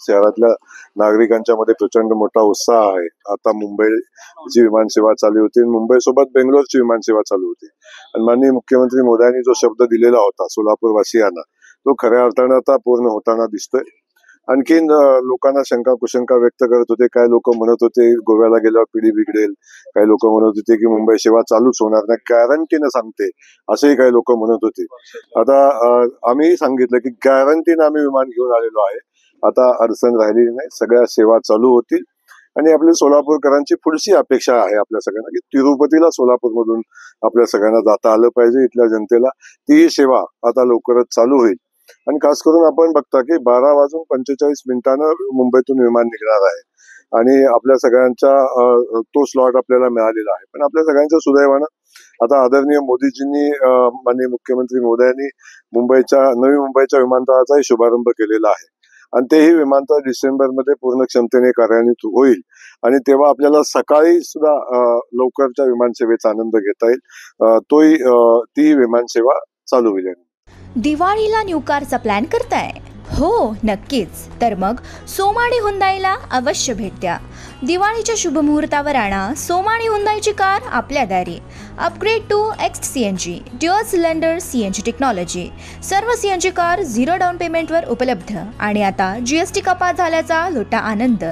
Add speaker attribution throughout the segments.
Speaker 1: शहरातल्या नागरिकांच्या मध्ये प्रचंड मोठा उत्साह आहे. आता मुंबईची विमानसेवा चालू होती, मुंबईसोबत बेंगलोरची विमानसेवा चालू होती आणि माननीय मुख्यमंत्री मोदयांनी जो शब्द दिलेला होता सोलापूर वासियांना, तो खऱ्या अर्थानं आता पूर्ण होताना दिसतोय. आणखीन लोकांना शंका कुशंका व्यक्त करत होते. काही लोक म्हणत होते गोव्याला गेल्यावर पिढी बिघडेल, काही लोक म्हणत होते की मुंबई सेवा चालूच होणार नाही, गॅरंटीनं सांगते असेही काही लोक म्हणत होते. आता आम्ही सांगितलं की गॅरंटीनं आम्ही विमान घेऊन आलेलो आहे, आता अडचण राहिलेली नाही, सगळ्या सेवा चालू होतील. आणि आपल्या सोलापूरकरांची पुढची अपेक्षा आहे आपल्या सगळ्यांना की तिरुपतीला सोलापूरमधून आपल्या सगळ्यांना जाता आलं पाहिजे. इथल्या जनतेला ती सेवा आता लवकरच चालू होईल. आणि खास करून आपण बघता की 12:45 मुंबईतून विमान निघणार आहे आणि आपल्या सगळ्यांच्या तो स्लॉट आपल्याला मिळालेला आहे. पण आपल्या सगळ्यांच्या सुदैवानं आता आदरणीय मोदीजींनी माननीय मुख्यमंत्री मोदयांनी नवी मुंबईच्या विमानतळाचाही शुभारंभ केलेला आहे आणि तेही विमानतळ डिसेंबरमध्ये पूर्ण क्षमतेने कार्यान्वित होईल आणि तेव्हा आपल्याला सकाळी सुद्धा लवकरच्या विमानसेवेचा आनंद घेता येईल. ती विमानसेवा चालू होईल.
Speaker 2: दिवाळीला न्यू कारचा प्लॅन करताय? हो नक्कीच. तर मग सोमाणी हुंदाईला अवश्य भेट द्या. दिवाळीच्या शुभमुहूर्तावर आणा सोमाणी हुंदाईची कार आपल्या दारी. Upgrade to x CNG dual cylinder CNG technology. सर्व CNG कार 0 डाऊन पेमेंटवर उपलब्ध आणि आता GST कपात झाल्याचा लुटा आनंद.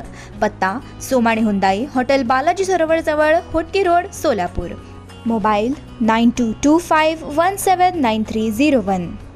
Speaker 2: पत्ता सोमाणी हुंदाई, हॉटेल बालाजी सरोवर जवळ, होटकी रोड, सोलापूर. मोबाईल 9225179301.